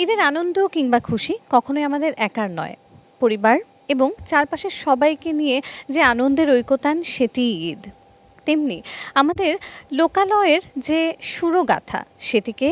ঈদের আনন্দ কিংবা খুশি কখনোই আমাদের একার নয়, পরিবার এবং চারপাশের সবাইকে নিয়ে যে আনন্দের ঐকতান সেটিই ঈদ। তেমনি আমাদের লোকালয়ের যে সুরগাথা সেটিকে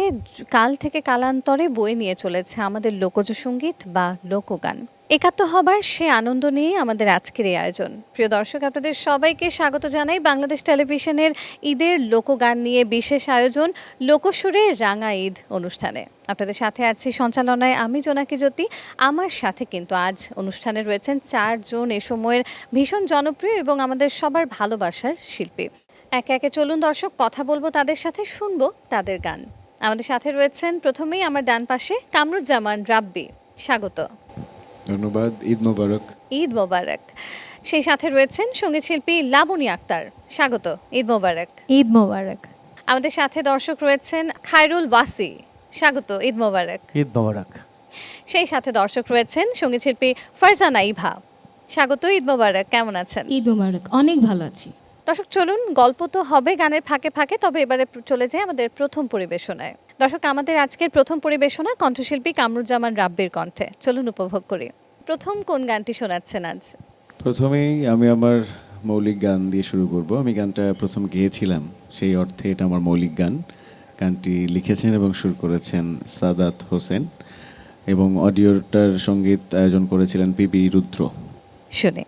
কাল থেকে কালান্তরে বয়ে নিয়ে চলেছে আমাদের লোকজ সঙ্গীত বা লোকগান। একাত্ম হবার সে আনন্দ নিয়ে আমাদের আজকের এই আয়োজন। প্রিয় দর্শক, আপনাদের সবাইকে স্বাগত জানাই বাংলাদেশ টেলিভিশনের ঈদের লোকগান নিয়ে বিশেষ আয়োজন লোকসুরে রাঙা ঈদ অনুষ্ঠানে। আপনাদের সাথে আছি সঞ্চালনায় আমি জোনাকি জ্যোতি। আমার সাথে কিন্তু আজ অনুষ্ঠানে রয়েছেন চারজন এ সময়ের ভীষণ জনপ্রিয় এবং আমাদের সবার ভালোবাসার শিল্পী। একে একে চলুন দর্শক, কথা বলবো তাদের সাথে, শুনবো তাদের গান। আমাদের সাথে রয়েছেন প্রথমেই আমার ডান পাশে কামরুজ্জামান রাব্বি, স্বাগত। ধন্যবাদ, ঈদ মোবারক। ঈদ মোবারক। সেই সাথে রয়েছেন সঙ্গীত শিল্পী লাবণী আক্তার, স্বাগত, ঈদ মোবারক। ঈদ মোবারক। আমাদের সাথে দর্শক রয়েছেন খায়রুল ওয়াসি, স্বাগত, ঈদ মোবারক। ঈদ মোবারক। সেই সাথে দর্শক রয়েছেন সঙ্গীত শিল্পী ফারজানা ইভা, স্বাগত, ঈদ মোবারক। কেমন আছেন? ঈদ মোবারক, অনেক ভালো আছি। দর্শক চলুন, গল্প তো হবে গানের ফাঁকে ফাঁকে, তবে এবারে চলে যায় আমাদের প্রথম পরিবেশনায়। দর্শক, আমাদের আজকের প্রথম পরিবেশনা কণ্ঠশিল্পী কামরুজ্জামান রাব্বির কণ্ঠে, চলুন উপভোগ করি। প্রথম কোন গানটি শোনাচ্ছেন আজ? প্রথমেই আমি আমার মৌলিক গান দিয়ে শুরু করব। আমি গানটা প্রথম গেয়েছিলাম, সেই অর্থে এটা আমার মৌলিক গান। গানটি লিখেছেন এবং সুর করেছেন সাদাত হোসেন এবং অডিওটার সঙ্গীত আয়োজন করেছিলেন পিপি রুদ্র। শুনে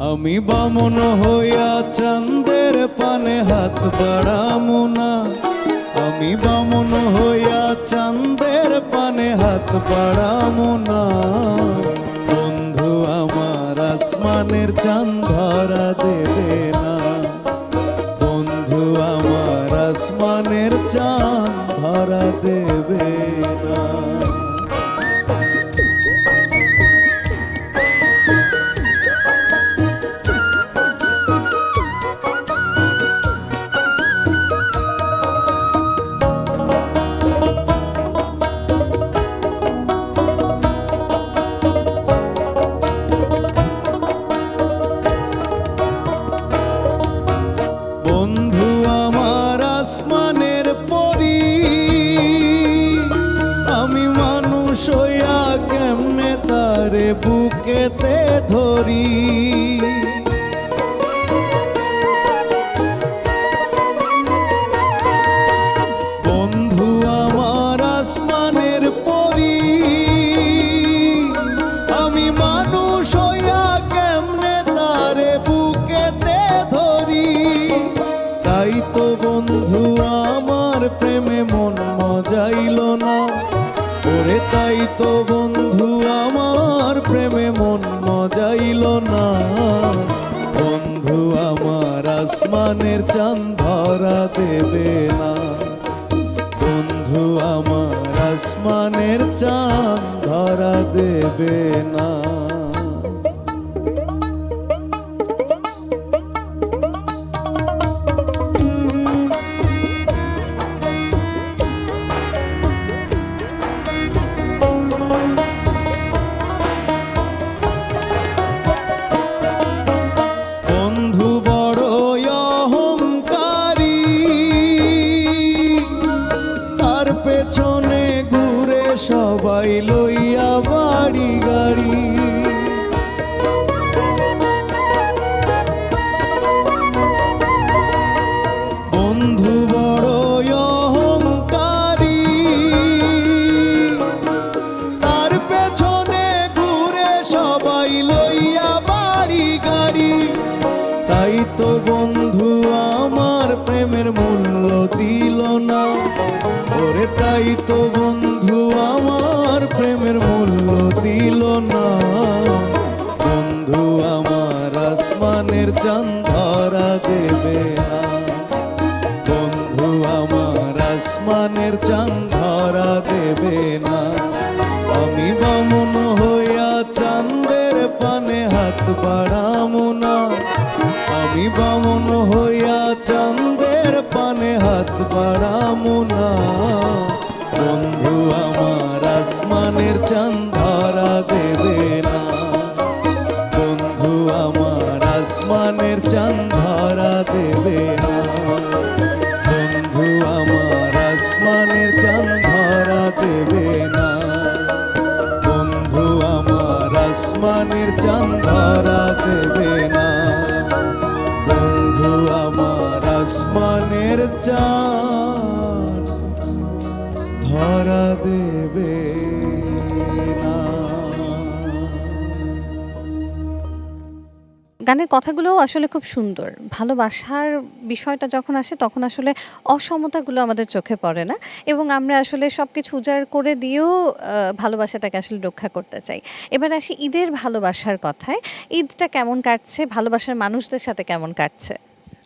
আমি বামন হইয়া চাঁদের পানে হাত বাড়ামু না, আমি বামন হইয়া চাঁদের পানে হাত বাড়ামু না। বন্ধু আমার আসমানের চাঁদ ধরা দেবে না, বন্ধু আমার আসমানের চাঁদ ধরা দেবে না। বন্ধু আমার আসমানের পরি, আমি মানুষ হইয়া কেমনে তারে বুকেতে ধরি। বন্ধু আমার আসমানের পরি, আমি মানুষ হইয়া কেমনে তারে বুকেতে ধরি। তাই তো বন্ধু আমার প্রেমে মন মজাইল না, ওরে তাই তো বন্ধু আমার প্রেমে মন মজাইল না। বন্ধু আমার আসমানের চাঁদ ধরা দেবে না, বন্ধু আমার আসমানের চাঁদ ধরা দেবে না। বন্ধু বড় অহংকারী, তার পেছনে ঘুরে সবাই লইয়া বাড়ি গাড়ি। বন্ধু বড় অহংকারী, তার পেছনে ঘুরে সবাই লইয়া বাড়ি গাড়ি। তাই তো বন্ধু আমার প্রেমের মূল্য দিল না, ওরে তাই তো বন্ধু আমার প্রেমের মূল্য দিল না। বন্ধু আমার আসমানের চাঁদ ধরা দেবে না, বন্ধু আমার আসমানের চাঁদ ধরা দেবে না। আমি বামন হইয়া বাড়ামো না, আমি বামন হইয়া চাঁদের পানে হাত বাড়ামো না। বন্ধু আমার আসমানের চাঁদ ধরা দেবে না, বন্ধু আমার আসমানের চাঁদ ধরা দেবে না, বন্ধু আমার আসমানের চাঁদ ধরা দেবে না, বন্ধু আমার আসমানের চাঁদ ধরা দেবে না, বন্ধু আমার আসমানের চাঁদ ধরা দেবে না। গানের কথাগুলোও আসলে খুব সুন্দর। ভালোবাসার বিষয়টা যখন আসে তখন আসলে অসমতাগুলো আমাদের চোখে পড়ে না এবং আমরা আসলে সবকিছু উজাড় করে দিয়েও ভালোবাসাটাকে আসলে রক্ষা করতে চাই। এবার আসি ঈদের ভালোবাসার কথায়। ঈদটা কেমন কাটছে? ভালোবাসার মানুষদের সাথে কেমন কাটছে?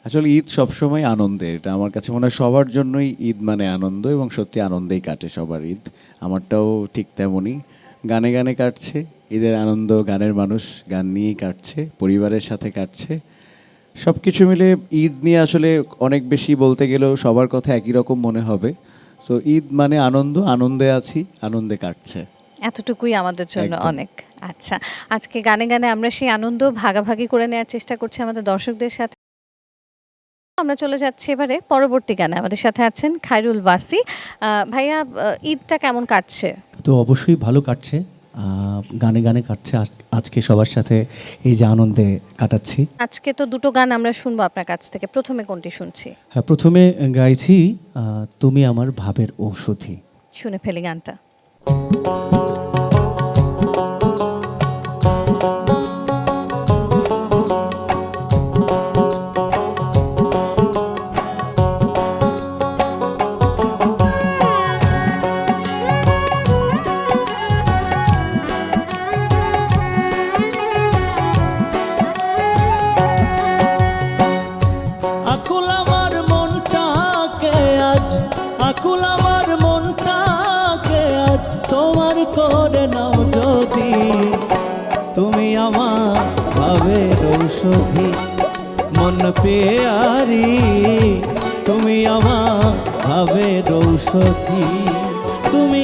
আসলে ঈদ সবসময় আনন্দের, এটা আমার কাছে মনে হয় সবার জন্যই ঈদ মানে আনন্দ এবং সত্যি আনন্দেই কাটে সবার ঈদ। আমারটাও ঠিক তেমনই, গানে গানে কাটছে ঈদের আনন্দ, গানের মানুষ গান নিয়েই কাটছে, পরিবারের সাথে কাটছে। সব কিছু মিলে ঈদ নিয়ে আসলে অনেক বেশি বলতে গেলেও সবার কথা একই রকম মনে হবে। সো ঈদ মানে আনন্দ, আনন্দে আছি, আনন্দে কাটছে। এতটুকুই আমাদের জন্য একদম। অনেক। আচ্ছা, আজকে গানে গানে আমরা সেই আনন্দ ভাগাভাগি করে নেওয়ার চেষ্টা করছি আমাদের দর্শকদের সাথে। আমরা চলে যাচ্ছি এবারে পরবর্তী গানে। আমাদের সাথে আছেন খায়রুল ওয়াসি। ভাইয়া, ঈদটা কেমন কাটছে? তো অবশ্যই ভালো কাটছে, গানে গানে কাটছে। আজকে সবার সাথে এই যে আনন্দে কাটাচ্ছি। আজকে তো দুটো গান আমরা শুনবো আপনার কাছ থেকে। প্রথমে কোনটি শুনছি? হ্যাঁ, প্রথমে গাইছি তুমি আমার ভাবের ঔষধি। শুনে ফেলি গানটা। আকুল আমার মনটাকে আজ, আকুল আমার মনটাকে আজ তোমার করে নাও যদি, তুমি আমার ভাবের ঔষধি মন পেয়ারি, তুমি আমার ভাবের ঔষধি। তুমি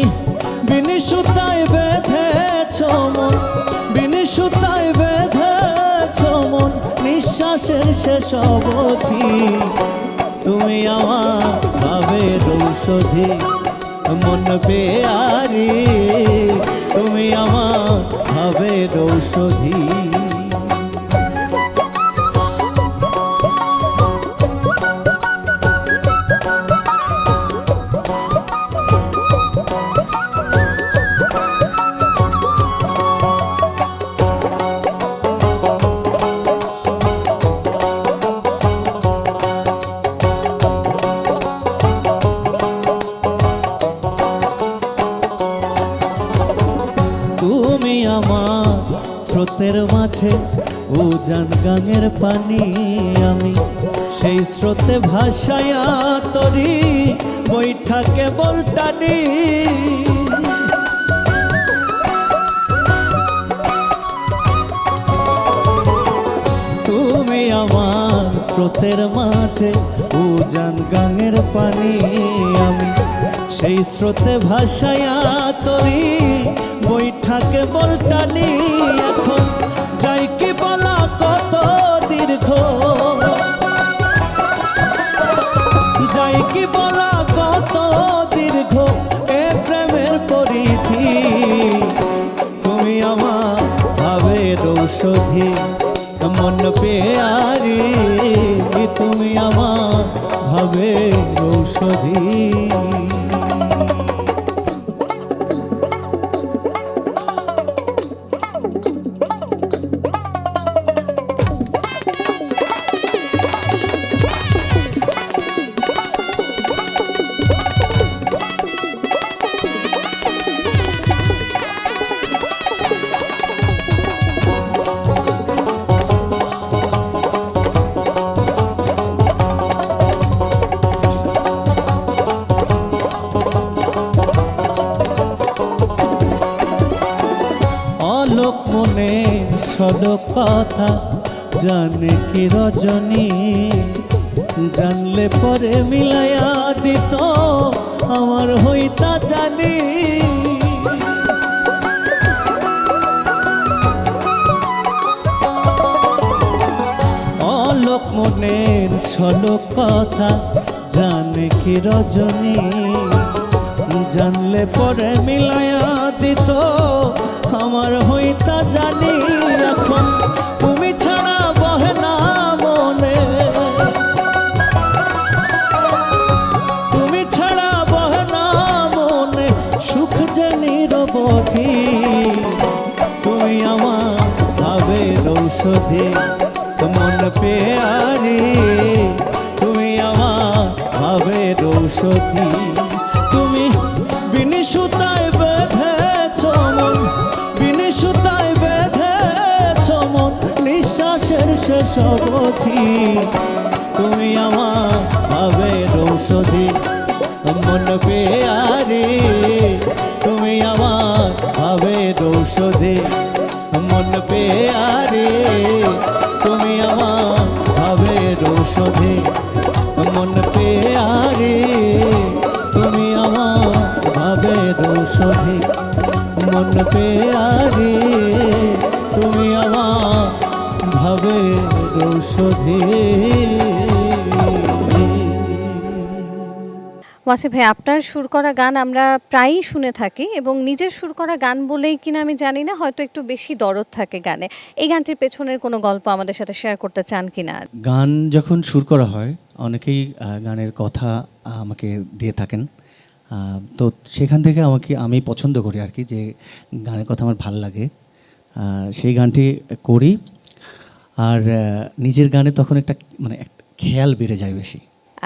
বিনি সুতায় বেঁধেছ মন, বিনি সুতায় বেঁধেছ মন, নিঃশ্বাসের শেষ অবধি, তুমি আমার ভাবের ঔষধি মন পেয়ারি, তুমি আমার ভাবের ঔষধি। তুমি আমার স্রোতের মাঝে উজান গাঙের পানি, আমি সেই স্রোতে ভাসায়া তরি বৈঠাকে বলটানি। তুমি আমার স্রোতের মাঝে উজান গাঙের পানি, আমি সেই স্রোতে ভাসায়া তরি বৈঠাকে বলটানি। এখন যাই কি বলা কত দীর্ঘ, যাই কি বলা কত দীর্ঘ এ প্রেমের পরিধি, তুমি আমার ভাবের ঔষধি মন পেয়ারি, তুমি আমার ভাবের ঔষধি। অলোক মনে সদক কথা জানে কি রজনী, জানলে পরে মিলাইয়া দিত আমার হইতা জানি। অলোক মনের সদক কথা জানে কি রজনী, জানলে পরে মিলাইয়া দিত আমার হইতা জানি। এখন তুমি ছাড়া বহে না মনে, তুমি ছাড়া বহে না মনে সুখ যে নিরবধি। তুমি আমার ভাবের ঔষধি মন পেয়ারি, তুমি আমার ভাবের ঔষধি। তুমি বিনি সুতায় বেঁধেছ মন, বিনি সুতায় বেঁধেছ মন নিঃশ্বাসের শেষ অবধি। তুমি আমার ভাবের ঔষধি মন পেয়ারি, তুমি আমার ভাবের ঔষধি মন পেয়ারি, তুমি আমার ভাবের ঔষধি মন পেয়ারি, তুমি আমার ভাবের ঔষধি মন পেয়ারি, তুমি আমার ভাবের ঔষধি। ওয়াসিফ ভাই, আপনার সুর করা গান আমরা প্রায়ই শুনে থাকি এবং নিজের সুর করা গান বলেই কিনা আমি জানি না, হয়তো একটু বেশি দরদ থাকে গানে। এই গানটির পেছনের কোনো গল্প আমাদের সাথে শেয়ার করতে চান কিনা? গান যখন সুর করা হয় অনেকেই গানের কথা আমাকে দিয়ে থাকেন, তো সেখান থেকে আমি পছন্দ করি আর কি, যে গানের কথা আমার ভাল লাগে, সেই গানটি করি। আর নিজের গানে তখন একটা একটা খেয়াল বেড়ে যায় বেশি।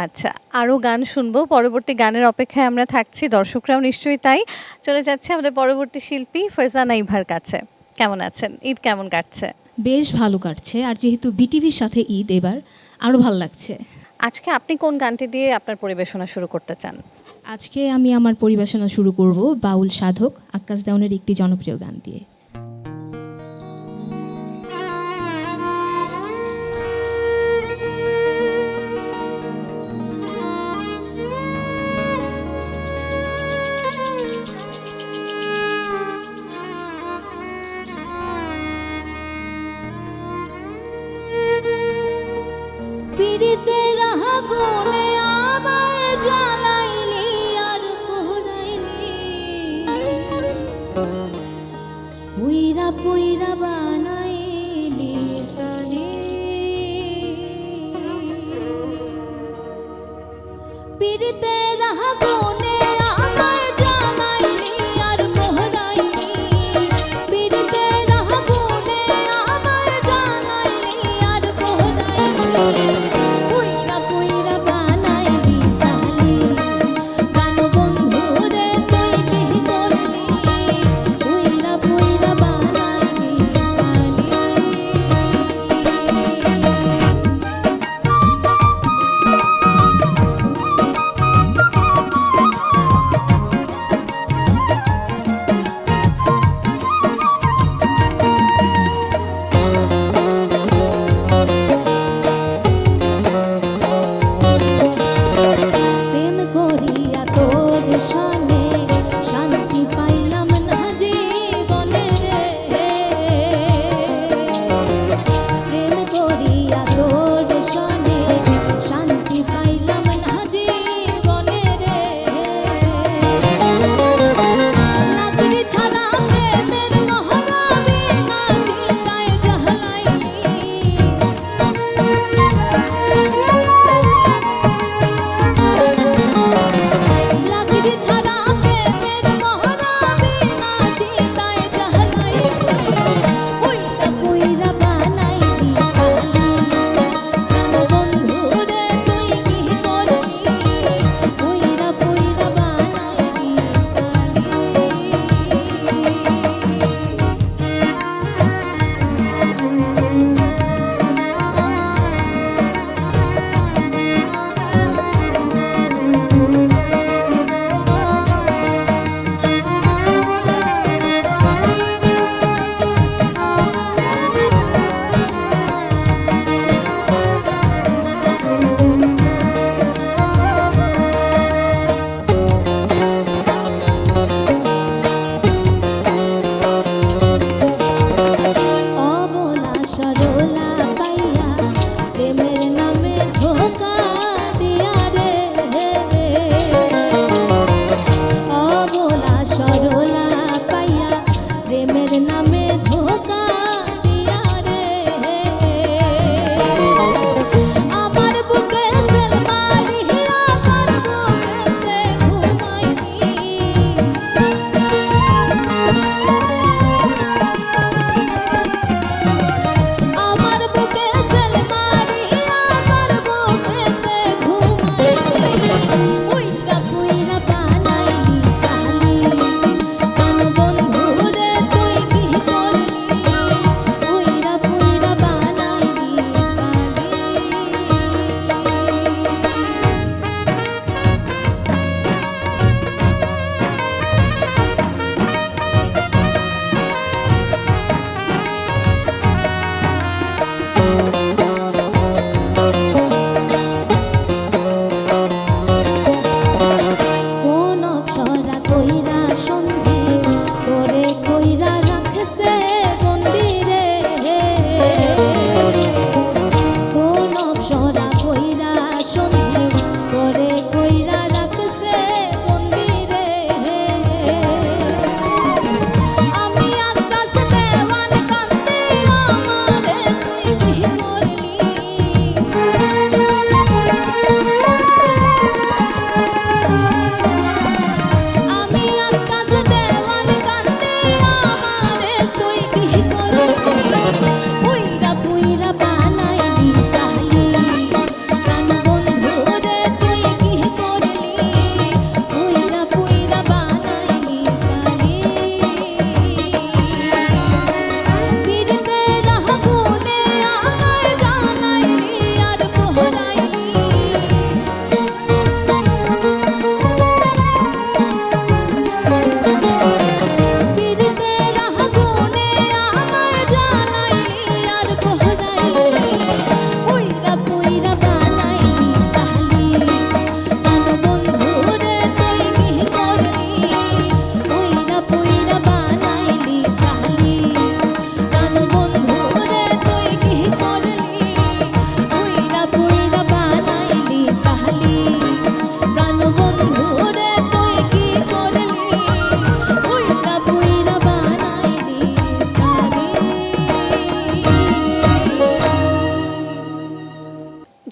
আচ্ছা, আরও গান শুনবো, পরবর্তী গানের অপেক্ষায় আমরা থাকছি, দর্শকরাও নিশ্চয়ই তাই। চলে যাচ্ছে আমাদের পরবর্তী শিল্পী ফারজানা ইভার কাছে। কেমন আছেন? ঈদ কেমন কাটছে? বেশ ভালো কাটছে, আর যেহেতু বিটিভির সাথে ঈদ এবার আরও ভালো লাগছে। আজকে আপনি কোন গানটি দিয়ে আপনার পরিবেশনা শুরু করতে চান? আজকে আমি আমার পরিবেশনা শুরু করব বাউল সাধক আক্কাস দেওয়ানের একটি জনপ্রিয় গান দিয়ে। পিড়িতে রাহা গুনে আমায় জ্বালাইলি আর পোড়াইলি, পুইরা পুইরা বানাইলি সালি। পিড়িতে রাহা গুনে আমায় জ্বালাইলি আর পোড়াইলি, পিড়িতে রাহা গুনে আমায় জ্বালাইলি আর পোড়াইলি।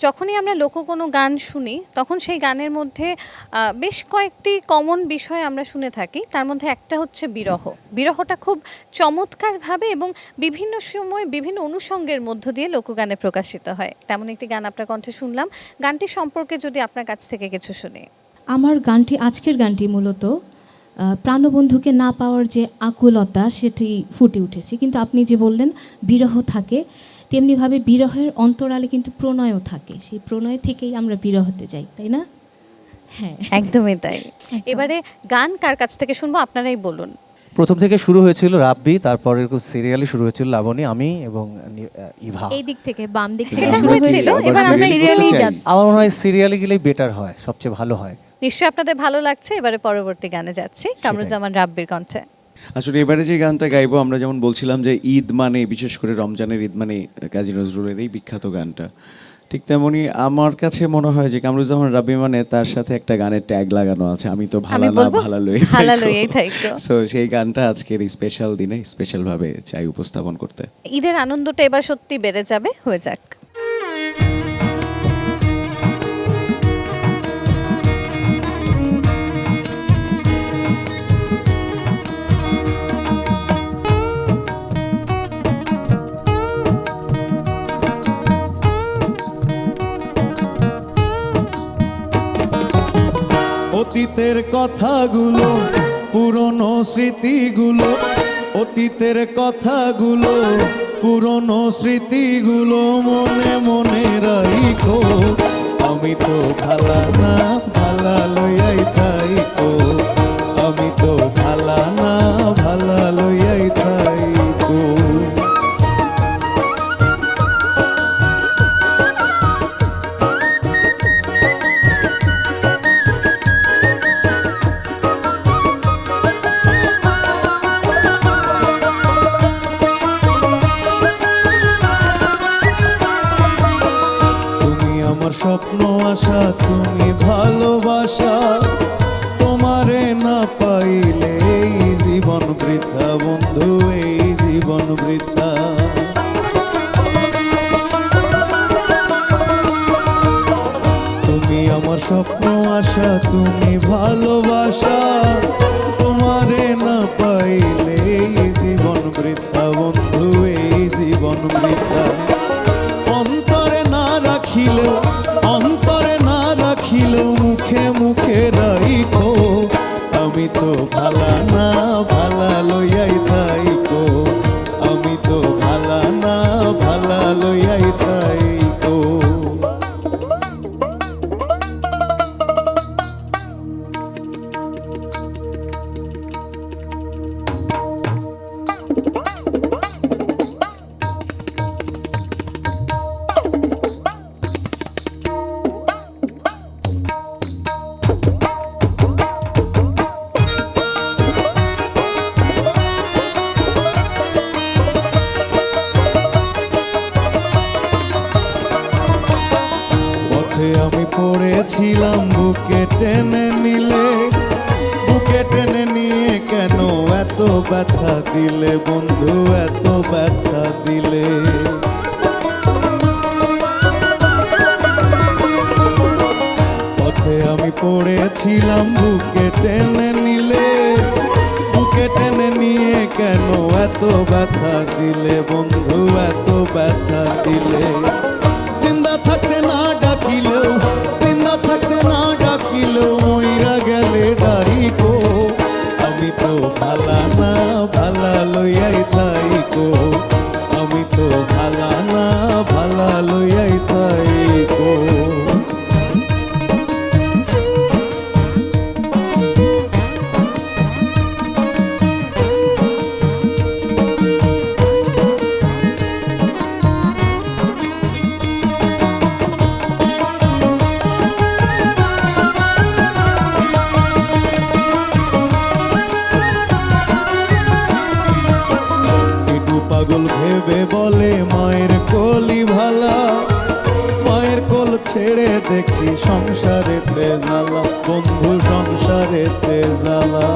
যখনই আমরা লোক কোনো গান শুনি তখন সেই গানের মধ্যে বেশ কয়েকটি কমন বিষয় আমরা শুনে থাকি। তার মধ্যে একটা হচ্ছে বিরহ। বিরহটা খুব চমৎকারভাবে এবং বিভিন্ন সময় বিভিন্ন অনুষঙ্গের মধ্য দিয়ে লোকগানে প্রকাশিত হয়। তেমন একটি গান আপনার কণ্ঠে শুনলাম। গানটি সম্পর্কে যদি আপনার কাছ থেকে কিছু শুনি। আমার গানটি, আজকের গানটি মূলত প্রাণবন্ধুকে না পাওয়ার যে আকুলতা সেটি ফুটে উঠেছে। কিন্তু আপনি যে বললেন বিরহ থাকে, তেমনিভাবে বিরহের অন্তরালে কিন্তু প্রণয়ও থাকে। সেই প্রণয় থেকেই আমরা বিরহতে যাই, তাই না? হ্যাঁ, একদমই তাই। এবারে গান কার কাছ থেকে শুনবো আপনারাই বলুন। প্রথম থেকে শুরু হয়েছিল রাব্বি, তারপরে সিরিয়ালি শুরু হয়েছিল লাবণী, আমি এবং ইভা। এই দিক থেকে বাম দিক থেকে সেটা শুরু হয়েছিল, হয়েছিল। এবার আমরা সিরিয়ালি চাই। আমার মনে হয় সিরিয়ালি গেলেই বেটার হয়, সবচেয়ে ভালো হয়। নিশ্চয়ই আপনাদের ভালো লাগছে। এবারে পরবর্তী গানে যাচ্ছি, কামরুজ্জামান রাব্বির কণ্ঠে। আসলে এবারে যে গানটা গাইবো, আমরা যেমন বলছিলাম যে ঈদ মানে, বিশেষ করে রমজানের ঈদ মানে কাজী নজরুলের এই বিখ্যাত গানটা, ঠিক তেমনি আমার কাছে মনে হয় যে কামরুজ্জামান রাব্বি মানে তার সাথে একটা গানের ট্যাগ লাগানো আছে, আমি তো ভালো আমি না বলবো ভালালই ভালালই থাইকো। সো সেই গানটা আজকের এই স্পেশাল দিনে স্পেশাল ভাবে চাই উপস্থাপন করতে। ঈদের আনন্দটা এবার সত্যি বেড়ে যাবে, হয়ে যাক। অতীতের কথাগুলো, পুরনো স্মৃতিগুলো, অতীতের কথাগুলো, পুরনো স্মৃতিগুলো মনে মনে রাইখো। আমি তো ভালা না ভালা লইয়াই থাইকো, আমি তো ভালা না ভালা লইয়াই থাইকো। তুমি আমার স্বপ্ন আশা, তুমি ভালোবাসা, তোমারে না পাইলে এই জীবন বৃথা বন্ধু, এই জীবন বৃথা। তুমি আমার স্বপ্ন আশা, তুমি ভালোবাসা, তোমারে না পাইলে এই জীবন বৃথা বন্ধু, এই জীবন বৃথা। অন্তরে না রাখিলেও, অন্তরে না রাখিলেও মুখে মুখে রাইখো। আমি তো ভালা না ভালা লইয়াই থাইকো, আমি তো ভালা না ভালা লইয়াই থাইকো। পথে আমি পড়েছিলাম, বুকে টেনে নিলে, বুকে টেনে নিয়ে কেন এত ব্যথা দিলে বন্ধু, এত ব্যথা দিলে। পথে আমি পড়েছিলাম, বুকে টেনে নিলে, বুকে টেনে নিয়ে কেন এত ব্যথা দিলে বন্ধু, এত ব্যথা দিলে। জিন্দা থাকতে না ডাকিলেও, জিন্দা থাকতে না ডাকিলেও মইরা গেলে ডাইকো। আমি তো ভালা না ভালা লইয়াই থাইকো, আমি তো ভালা না ভালা লইয়াই থাইকো। একটু পাগল ভেবে বলে মায়ের কোলি ভালা, মায়ের কোল ছেড়ে দেখি সংসারেতে জ্বালা বন্ধু, সংসারেতে জ্বালা।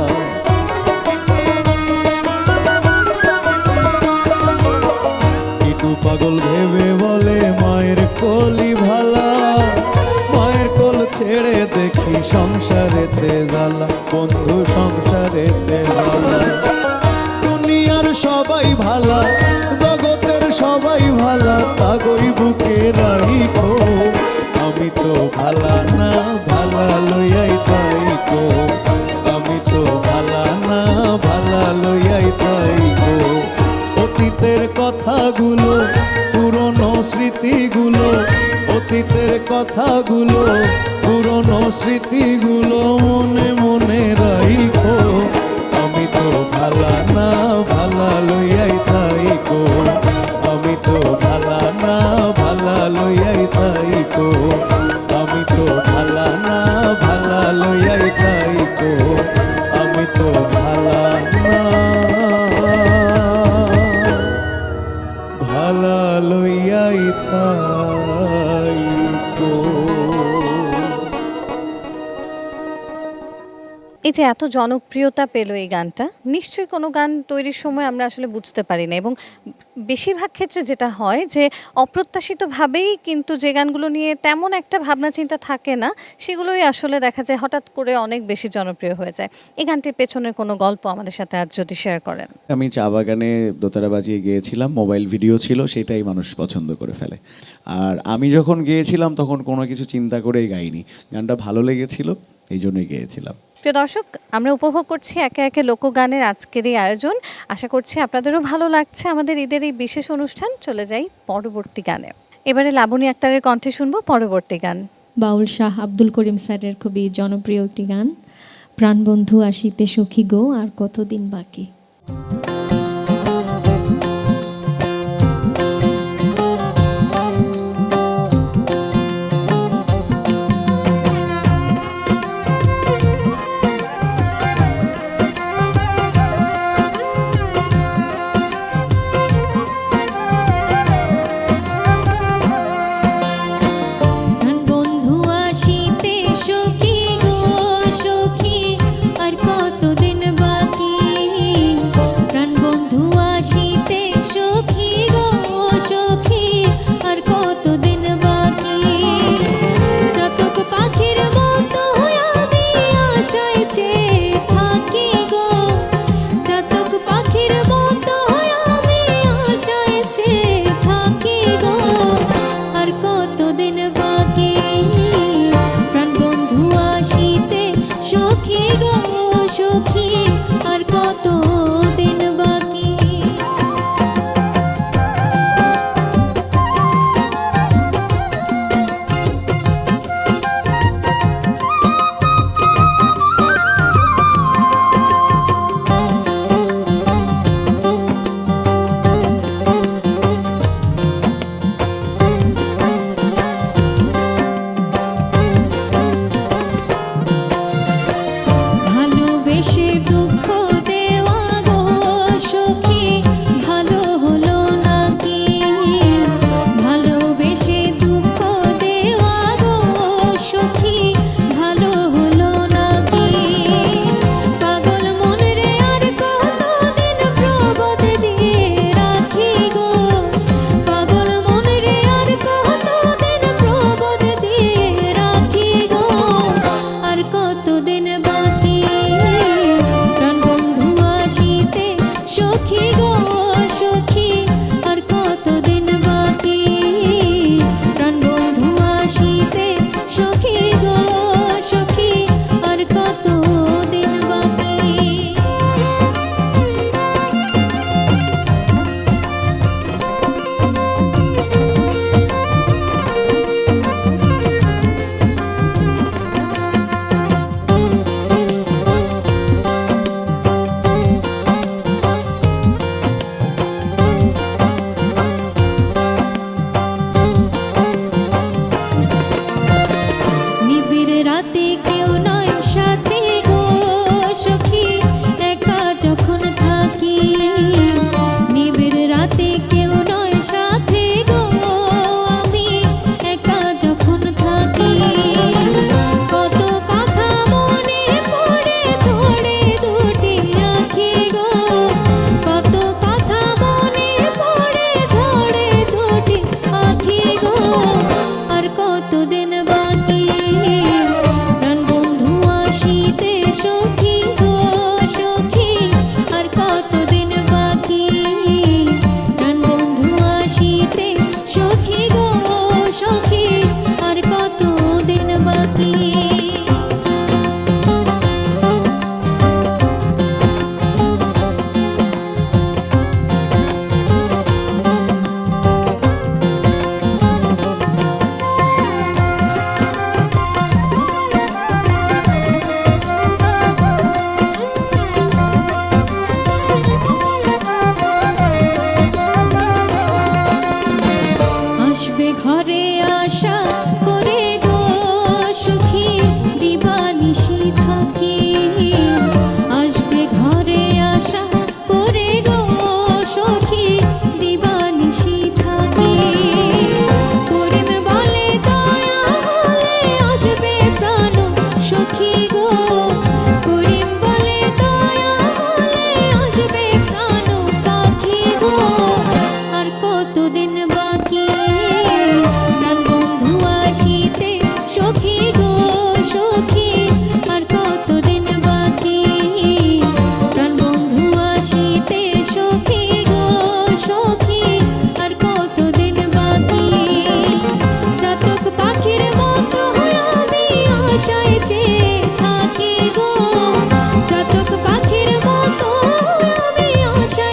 একটু পাগল ভেবে বলে মায়ের কোলি ভালা, সবাই ভালা, জগতের সবাই ভালা, তাগই বুকে রাইখো। আমি তো ভালা না, ভালা লইয়াই তাইকো। আমি তো ভালা না, ভালা লইয়াই তাইকো। অতীতের কথাগুলো, পুরনো স্মৃতিগুলো, অতীতের কথাগুলো, পুরনো স্মৃতিগুলো মনে মনে রাইখো। আমি তো ভালা না, ভালা লইয়াই তাইকো। আমি তো ভালা না, ভালা লইয়াই তাইকো। আমি তো ভালা না, ভালা লইয়াই তাইকো। আমি তো ভালা না, ভালা লইয়াই তাইকো। এই যে এত জনপ্রিয়তা পেল এই গানটা, নিশ্চয়ই কোনো গান তৈরির সময় আমরা আসলে বুঝতে পারি না, এবং বেশিরভাগ ক্ষেত্রে যেটা হয় যে অপ্রত্যাশিতভাবেই কিন্তু যে গানগুলো নিয়ে তেমন একটা ভাবনা চিন্তা থাকে না, সেগুলোই আসলে দেখা যায় হঠাৎ করে অনেক বেশি জনপ্রিয় হয়ে যায়। এই গানটির পেছনের কোনো গল্প আমাদের সাথে আজ যদি শেয়ার করেন। আমি চা বাগানে দোতারা বাজিয়ে গিয়েছিলাম, মোবাইল ভিডিও ছিল, সেটাই মানুষ পছন্দ করে ফেলে। আর আমি যখন গিয়েছিলাম তখন কোনো কিছু চিন্তা করেই গাইনি, গানটা ভালো লেগেছিল, এই জন্যই গিয়েছিলাম। প্রিয় দর্শক, আমরা উপভোগ করছি একে একে লোকগানের আজকের এই আয়োজন। আশা করছি আপনাদেরও ভালো লাগছে আমাদের ঈদের এই বিশেষ অনুষ্ঠান। চলে যাই পরবর্তী গানে। এবারে লাবণী আক্তারের কণ্ঠে শুনবো পরবর্তী গান। বাউল শাহ আব্দুল করিম স্যারের খুবই জনপ্রিয় একটি গান, প্রাণবন্ধু আসিতে সখী গো আর কতদিন বাকি। প্রাণবন্ধু আসিতে সখী গো সখী আর কতদিন বাকি। প্রাণবন্ধু আসিতে সখী গো সখী আর কতদিন বাকি। চাতক পাখির মতো আমি আশায় চেয়ে থাকি গো। চাতক পাখির মতো আমি আশায় চেয়ে থাকি গো আর কতদিন বাকি। প্রাণবন্ধু আসিতে সখী গো সখী আর কতদিন বাকি। ভালোবেসে দুঃখ দেওয়া গো সখী ভালো হলো নাকি। ভালোবেসে দুঃখ দেওয়া গো সখী ভালো হলো নাকি। পাগল মন রে আর কতদিন প্রবোধ দিয়ে রাখি গো। পাগল মন রে আর কতদিন প্রবোধ দিয়ে রাখি গো আর কতদিন বাকি। প্রাণবন্ধু আসিতে সখী গো সখী আর কতদিন বাকি। প্রাণবন্ধু আসিতে সখী গো সখী আর কতদিন বাকি।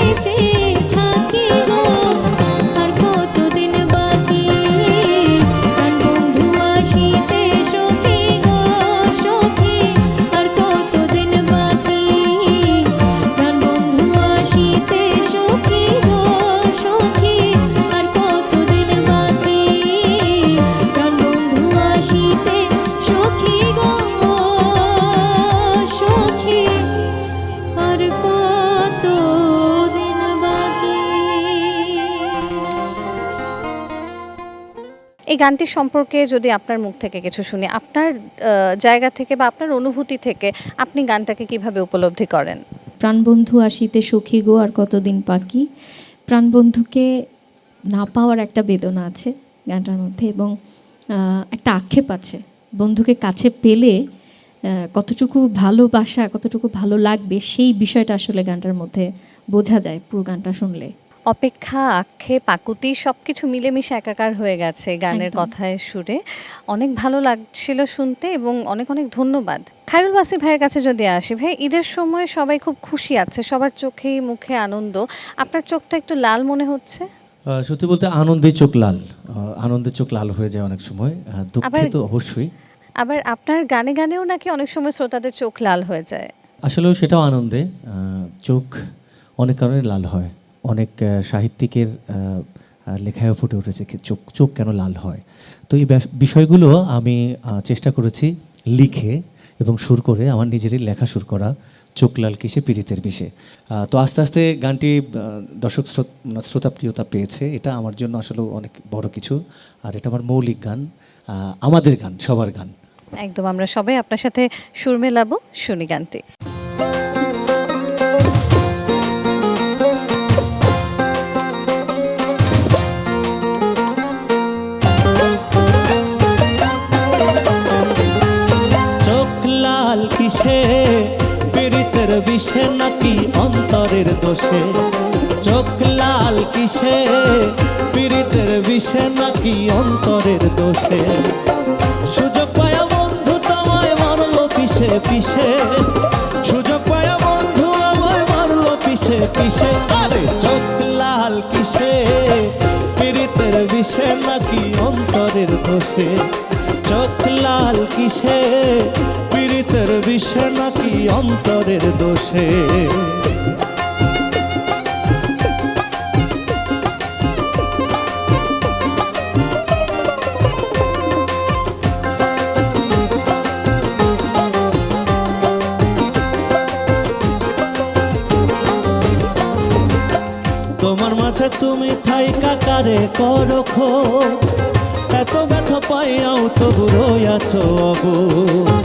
বেঁচে থাকি গো আর কতদিন বাকি প্রাণবন্ধু আসিতে সখী গো সখী আর কতদিন বাকি প্রাণবন্ধু আসিতে সখী গো সখী আর কতদিন বাকি প্রাণবন্ধু আসিতে সখী গো সখী আর কতদিন বাকি। এই গানটি সম্পর্কে যদি আপনার মুখ থেকে কিছু শুনি, আপনার জায়গা থেকে বা আপনার অনুভূতি থেকে আপনি গানটাকে কিভাবে উপলব্ধি করেন? প্রাণবন্ধু আসিতে সখী গো আর কতদিন বাকি, প্রাণবন্ধুকে না পাওয়ার একটা বেদনা আছে গানটার মধ্যে, এবং একটা আক্ষেপ আছে বন্ধুকে কাছে পেলে কতটুকু ভালোবাসা, কতটুকু ভালো লাগবে, সেই বিষয়টা আসলে গানটার মধ্যে বোঝা যায় পুরো গানটা শুনলে। অপেক্ষা, আক্ষেপ, আকুতি সবকিছু মিলেমিশে একাকার হয়ে গেছে গানের একদম। কথায় সুরে। অনেক ভালো লাগছিল শুনতে এবং অনেক অনেক ধন্যবাদ। খায়রুল বাসি ভাইয়ের কাছে যদি আসি, ভাই ঈদের সময় সবাই খুব খুশি আছে, সবার চোখেই মুখে আনন্দ। আপনার চোখটা একটু লাল মনে হচ্ছে। সত্যি বলতে আনন্দে চোখ লাল, আনন্দে চোখ লাল হয়ে যায় অনেক সময়, দুঃখে তো অবশ্যই। আবার আপনার গানে গানেও নাকি অনেক সময় শ্রোতাদের চোখ লাল হয়ে যায়। আসলেও সেটাও আনন্দে, চোখ অনেক কারণে লাল হয়। অনেক সাহিত্যিকের লেখায়ও ফুটে উঠেছে চোখ চোখ কেন লাল হয়। তো এই বিষয়গুলো আমি চেষ্টা করেছি লিখে এবং সুর করে, আমার নিজেরই লেখা সুর করা চোখ লাল কিসে পীড়িতের বিষে। তো আস্তে আস্তে গানটি দর্শক শ্রোতাপ্রিয়তা পেয়েছে, এটা আমার জন্য আসলে অনেক বড় কিছু। আর এটা আমার মৌলিক গান, আমাদের গান, সবার গান। একদম, আমরা সবাই আপনার সাথে সুর মেলাবো, শুনি গানটি। চোখ লাল কিসে পীড়িতের বিষে নাকি অন্তরের দোষে, চোখ লাল কিসে পীড়িতের বিষে নাকি অন্তরের দোষে, সুযোগ পায়া বন্ধু তোমায় মারলো পিছে পিছে, সুযোগ পায়া বন্ধু আমায় মারলো পিছে পিছে। আরে চোখ লাল কিসে পীড়িতের বিষে নাকি অন্তরের দোষে, চোখ লাল কিসে পীড়িতের বিষে নাকি অন্তরের দোষে। তোমার মাঝে তুমি থাইকা কারে করো খোঁজ, এত ব্যথা পাইয়াও তবু রইয়াছো অবুঝ।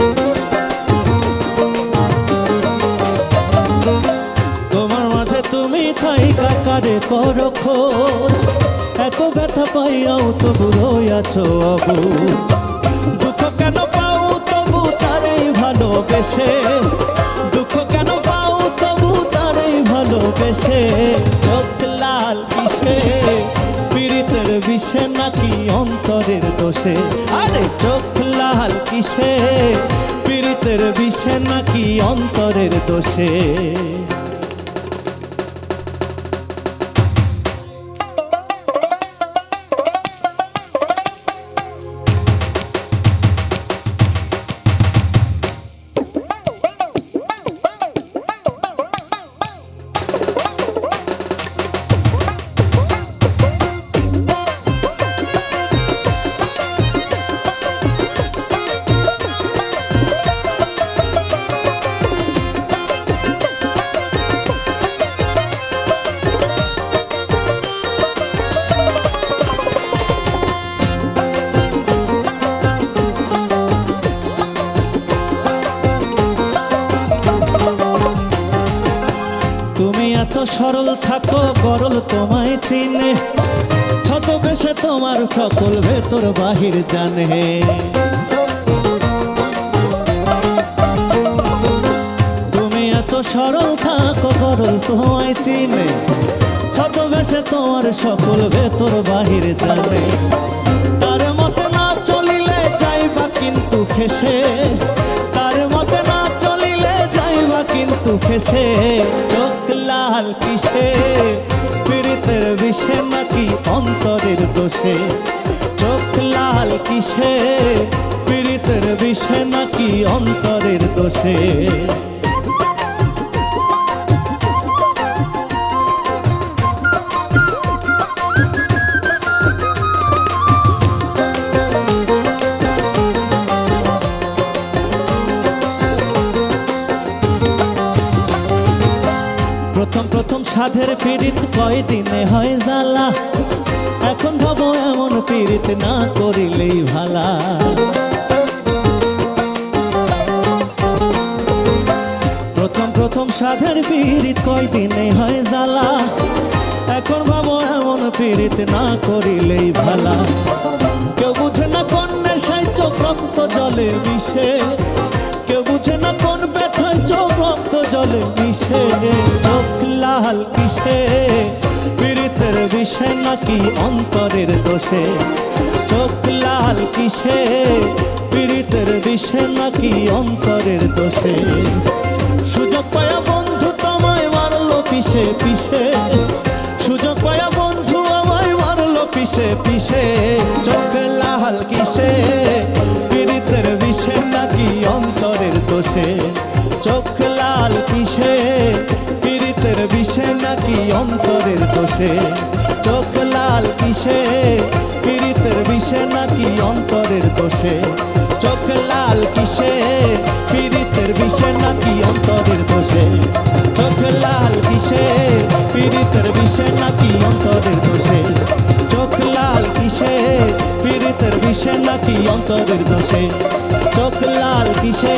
তোমার মাঝে তুমি থাইকা কারে করো খোঁজ, এত ব্যথা পাইয়াও তবু রইয়াছো অবুঝ। দুঃখ কেন পাও তবু তারেই ভালোবেসে, দুঃখ কেন পাও তবু তারেই ভালোবেসে, চোখ লাল কিসে পীড়িতের বিষে নাকি অন্তরের দোষে। আরে চোখ লাল কিসে পীড়িতের বিষে নাকি অন্তরের দোষে। সরল থাকো গরল তোমায় চিনে, ছদ্মবেশে তোমার সকল ভেতর বাহির জানে। তুমি এত সরল থাকো গরল তোমায় চিনে, ছদ্মবেশে তোমার সকল ভেতর বাহির জানে। তার মতে না চলিলে যাইবা কিন্তু ফেসে, তার মতে না চলিলে যাইবা কিন্তু তু খেসে চোখ লাল কিসে পীড়িতের বিষে নাকি অন্তরের দোষে চোখ লাল কিসে পীড়িতের বিষে নাকি অন্তরের দোষে প্রথম প্রথম সাধের পীড়িত কয়দিনে হয় জ্বালা এখন ভাবো এমন পীড়িত না করিলেই ভালা প্রথম প্রথম সাধের পীড়িত কয়দিনে হয় জ্বালা এখন ভাবো এমন পীড়িত না করিলেই ভালা কেউ বুঝে না কোন নেশায় চোখ রক্ত জলে মিশে কেউ বুঝে না কোন ব্যথায় চোখ রক্ত জলে মিশে চোখ লাল কিসে পীড়িতের বিষে নাকি অন্তরের দোষে চোখ লাল কিসে পীড়িতের বিষে নাকি অন্তরের দোষে সুযোগ পায়া বন্ধু তোমায় মারলো পিছে পিছে সুযোগ পায়া বন্ধু আমায় মারলো পিছে পিছে চোখ লাল কিসে পীড়িতের বিষে নাকি অন্তরের দোষে চোখ লাল কিসে পীড়িতের বিষে নাকি অন্তরের দোষে চোখ লাল কিসে পীড়িতের বিষে নাকি অন্তরের দোষে চোখ লাল কিসে পীড়িতের বিষে নাকি অন্তরের দোষে চোখ লাল কিসে পীড়িতের বিষে নাকি অন্তরের দোষে চোখ লাল কিসে পীড়িতের বিষে নাকি অন্তরের দোষে চোখ লাল কিসে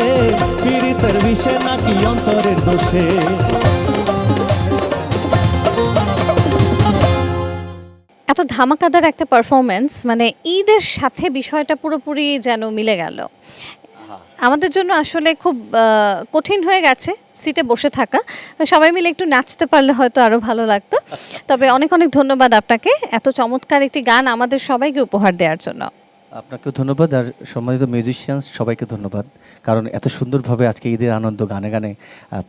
পীড়িতের বিষে নাকি অন্তরের দোষে এত ধামাকাদার একটা পারফরমেন্স, মানে ঈদের সাথে বিষয়টা পুরোপুরি যেন মিলে গেল। আমাদের জন্য আসলে খুব কঠিন হয়ে গেছে সিটে বসে থাকা, সবাই মিলে একটু নাচতে পারলে হয়তো আরও ভালো লাগতো। তবে অনেক অনেক ধন্যবাদ আপনাকে এত চমৎকার একটি গান আমাদের সবাইকে উপহার দেওয়ার জন্য। আপনাকেও ধন্যবাদ, আর সম্মানিত মিউজিশিয়ানস সবাইকে ধন্যবাদ, কারণ এত সুন্দরভাবে আজকে ঈদের আনন্দ গানে গানে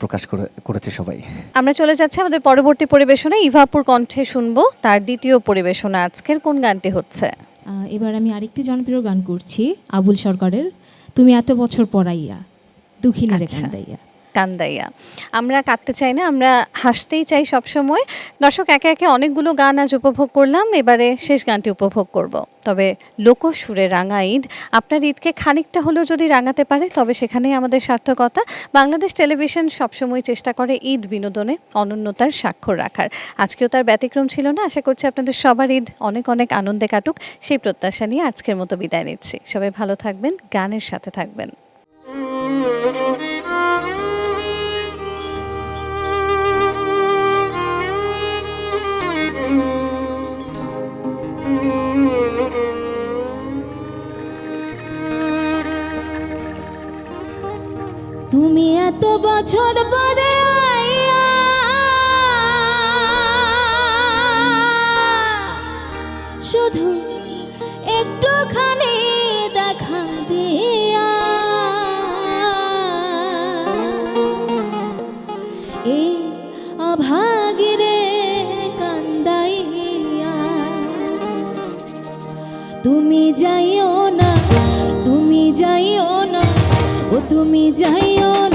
প্রকাশ করেছে সবাই। আমরা চলে যাচ্ছি আমাদের পরবর্তী পরিবেশনায়। ইভাপুর কণ্ঠে শুনবো তার দ্বিতীয় পরিবেশনা। আজকের কোন গানটি হচ্ছে? এবার আমি আরেকটি জনপ্রিয় গান করছি আবুল সরকারের তুমি এত বছর পড়াইয়া দুঃখিনী রে আচ্ছা। কান্দাইয়া। কান্দাইয়া। আমরা কাঁদতে চাই না, আমরা হাসতেই চাই সবসময়। দর্শক, একে একে অনেকগুলো গান আজ উপভোগ করলাম, এবারে শেষ গানটি উপভোগ করব। তবে লোকসুরে রাঙা ঈদ আপনার ঈদকে খানিকটা হলেও যদি রাঙাতে পারে তবে সেখানেই আমাদের সার্থকতা। বাংলাদেশ টেলিভিশন সবসময় চেষ্টা করে ঈদ বিনোদনে অনন্যতার স্বাক্ষর রাখার। আজকেও তার ব্যতিক্রম ছিল না। আশা করছি আপনাদের সবার ঈদ অনেক অনেক আনন্দে কাটুক, সেই প্রত্যাশা নিয়ে আজকের মতো বিদায় নিচ্ছি। সবাই ভালো থাকবেন, গানের সাথে থাকবেন। তুমি এত বছর পরে আইয়া শুধু একটুখানি দেখা দিয়া এই অভাগিরে কান্দাইয়া তুমি যাইও না, তুমি যাইও না, ও তুমি যাইও না।